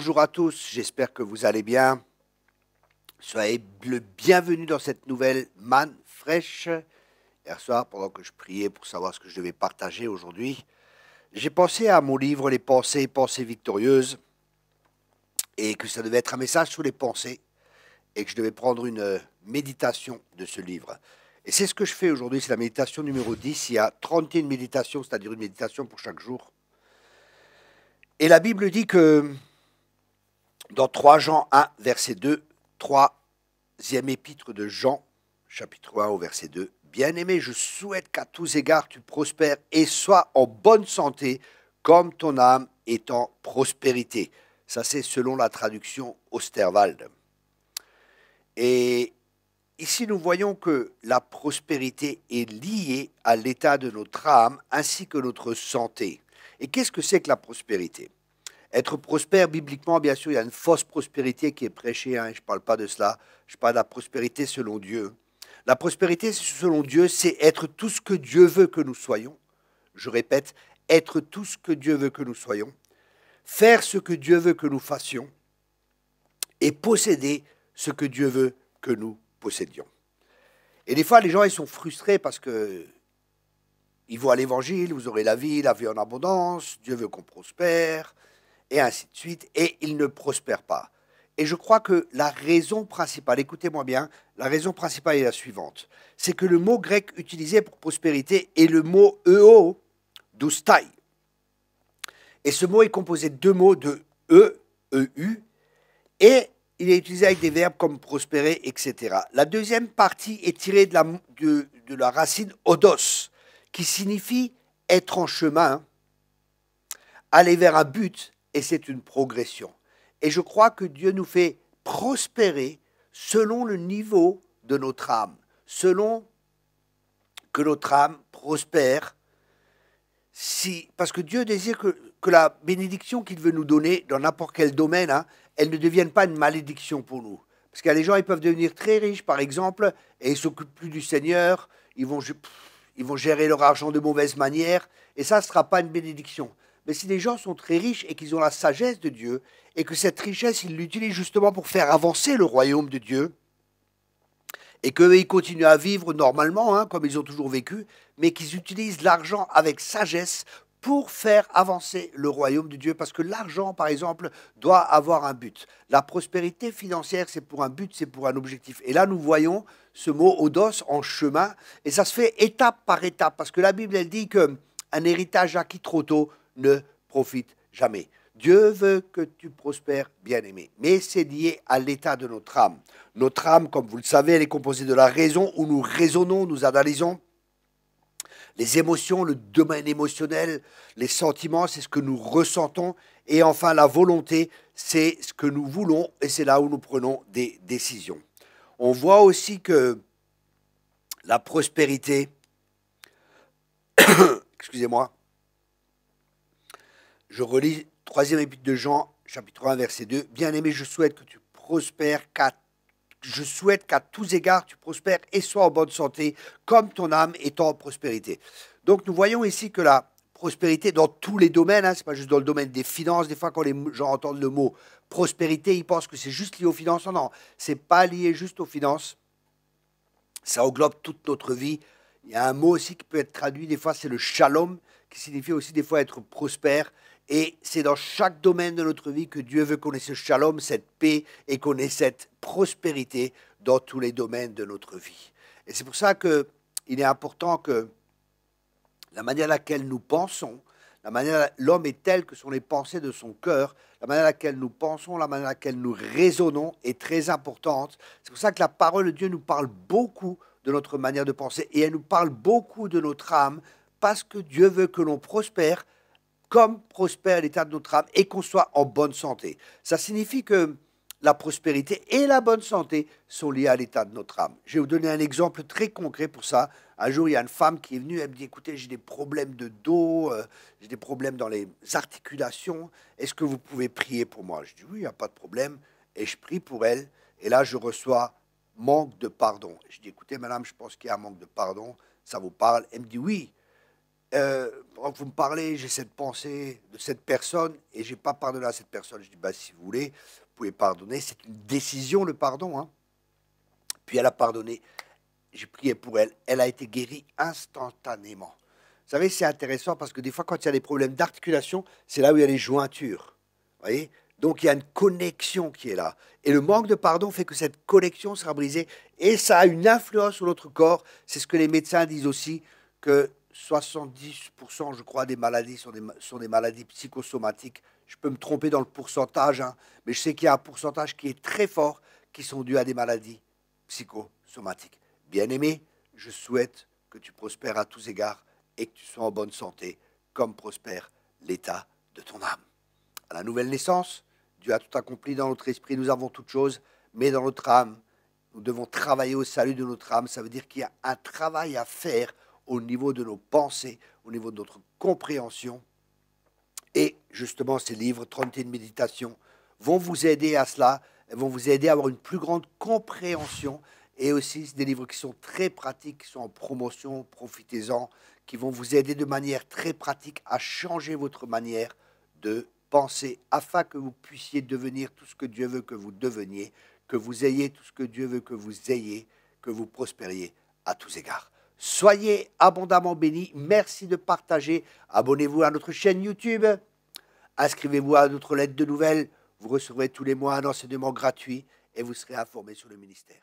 Bonjour à tous, j'espère que vous allez bien. Soyez le bienvenu dans cette nouvelle manne fraîche. Hier soir, pendant que je priais pour savoir ce que je devais partager aujourd'hui, j'ai pensé à mon livre Les pensées, pensées victorieuses, et que ça devait être un message sur les pensées, et que je devais prendre une méditation de ce livre. Et c'est ce que je fais aujourd'hui, c'est la méditation numéro 10. Il y a 31 méditations, c'est-à-dire une méditation pour chaque jour. Et la Bible dit que dans 3 Jean 1, verset 2, troisième épître de Jean, chapitre 1 au verset 2, Bien-aimé, je souhaite qu'à tous égards tu prospères et sois en bonne santé, comme ton âme est en prospérité. Ça, c'est selon la traduction Osterwald. Et ici, nous voyons que la prospérité est liée à l'état de notre âme ainsi que notre santé. Et qu'est-ce que c'est que la prospérité ? Être prospère, bibliquement, bien sûr, il y a une fausse prospérité qui est prêchée, hein, je ne parle pas de cela, je parle de la prospérité selon Dieu. La prospérité selon Dieu, c'est être tout ce que Dieu veut que nous soyons. Je répète, être tout ce que Dieu veut que nous soyons, faire ce que Dieu veut que nous fassions et posséder ce que Dieu veut que nous possédions. Et des fois, les gens, ils sont frustrés parce que ils voient l'évangile, vous aurez la vie en abondance, Dieu veut qu'on prospère, et ainsi de suite, et ils ne prospèrent pas. Et je crois que la raison principale, écoutez-moi bien, la raison principale est la suivante. C'est que le mot grec utilisé pour prospérité est le mot eo, doustai. Et ce mot est composé de 2 mots, de e, eu, et il est utilisé avec des verbes comme prospérer, etc. La deuxième partie est tirée de la racine odos, qui signifie être en chemin, aller vers un but, et c'est une progression. Et je crois que Dieu nous fait prospérer selon le niveau de notre âme, selon que notre âme prospère, parce que Dieu désire que la bénédiction qu'il veut nous donner dans n'importe quel domaine, hein, elle ne devienne pas une malédiction pour nous. Parce qu'il y a des gens, ils peuvent devenir très riches, par exemple, et ils ne s'occupent plus du Seigneur, ils vont gérer leur argent de mauvaise manière, et ça ne sera pas une bénédiction. Mais si les gens sont très riches et qu'ils ont la sagesse de Dieu, et que cette richesse, ils l'utilisent justement pour faire avancer le royaume de Dieu, et qu'ils continuent à vivre normalement, hein, comme ils ont toujours vécu, mais qu'ils utilisent l'argent avec sagesse pour faire avancer le royaume de Dieu. Parce que l'argent, par exemple, doit avoir un but. La prospérité financière, c'est pour un but, c'est pour un objectif. Et là, nous voyons ce mot odos en chemin, et ça se fait étape par étape. Parce que la Bible, elle dit qu'un héritage acquis trop tôt ne profite jamais. Dieu veut que tu prospères, bien-aimé. Mais c'est lié à l'état de notre âme. Notre âme, comme vous le savez, elle est composée de la raison où nous raisonnons, nous analysons. Les émotions, le domaine émotionnel, les sentiments, c'est ce que nous ressentons. Et enfin, la volonté, c'est ce que nous voulons et c'est là où nous prenons des décisions. On voit aussi que la prospérité, excusez-moi, je relis 3e épître de Jean, chapitre 1, verset 2. Bien-aimé, je souhaite que tu prospères, je souhaite qu'à tous égards tu prospères et sois en bonne santé, comme ton âme est en prospérité. Donc nous voyons ici que la prospérité dans tous les domaines, hein, ce n'est pas juste dans le domaine des finances. Des fois, quand les gens entendent le mot prospérité, ils pensent que c'est juste lié aux finances. Non, ce n'est pas lié juste aux finances. Ça englobe toute notre vie. Il y a un mot aussi qui peut être traduit, des fois, c'est le shalom, qui signifie aussi des fois être prospère. Et c'est dans chaque domaine de notre vie que Dieu veut qu'on ait ce shalom, cette paix, et qu'on ait cette prospérité dans tous les domaines de notre vie. Et c'est pour ça qu'il est important que la manière à laquelle nous pensons, l'homme est tel que sont les pensées de son cœur, la manière à laquelle nous pensons, la manière à laquelle nous raisonnons est très importante. C'est pour ça que la parole de Dieu nous parle beaucoup de notre manière de penser et elle nous parle beaucoup de notre âme parce que Dieu veut que l'on prospère comme prospère l'état de notre âme et qu'on soit en bonne santé. Ça signifie que la prospérité et la bonne santé sont liées à l'état de notre âme. Je vais vous donner un exemple très concret pour ça. Un jour, il y a une femme qui est venue, elle me dit, écoutez, j'ai des problèmes de dos, j'ai des problèmes dans les articulations, est-ce que vous pouvez prier pour moi? Je dis, oui, il n'y a pas de problème, et je prie pour elle, et là, je reçois manque de pardon. Je dis, écoutez, madame, je pense qu'il y a un manque de pardon, ça vous parle? Elle me dit, oui. Pendant que vous me parlez, j'ai cette pensée de cette personne et j'ai pas pardonné à cette personne. Je dis, bah, si vous voulez, vous pouvez pardonner. C'est une décision, le pardon. Hein. Puis elle a pardonné. J'ai prié pour elle. Elle a été guérie instantanément. Vous savez, c'est intéressant parce que des fois, quand il y a des problèmes d'articulation, c'est là où il y a les jointures. Vous voyez? Donc, il y a une connexion qui est là. Et le manque de pardon fait que cette connexion sera brisée. Et ça a une influence sur notre corps. C'est ce que les médecins disent aussi, que 70%, je crois, des maladies sont des maladies psychosomatiques. Je peux me tromper dans le pourcentage, hein, mais je sais qu'il y a un pourcentage qui est très fort qui sont dus à des maladies psychosomatiques. Bien-aimé, je souhaite que tu prospères à tous égards et que tu sois en bonne santé, comme prospère l'état de ton âme. À la nouvelle naissance, Dieu a tout accompli dans notre esprit, nous avons toutes choses, mais dans notre âme, nous devons travailler au salut de notre âme. Ça veut dire qu'il y a un travail à faire au niveau de nos pensées, au niveau de notre compréhension. Et justement, ces livres, 31 méditations, vont vous aider à cela, vont vous aider à avoir une plus grande compréhension. Et aussi, c'est des livres qui sont très pratiques, qui sont en promotion, profitez-en, qui vont vous aider de manière très pratique à changer votre manière de penser, afin que vous puissiez devenir tout ce que Dieu veut que vous deveniez, que vous ayez tout ce que Dieu veut que vous ayez, que vous prospériez à tous égards. Soyez abondamment bénis. Merci de partager. Abonnez-vous à notre chaîne YouTube. Inscrivez-vous à notre lettre de nouvelles. Vous recevrez tous les mois un enseignement gratuit et vous serez informé sur le ministère.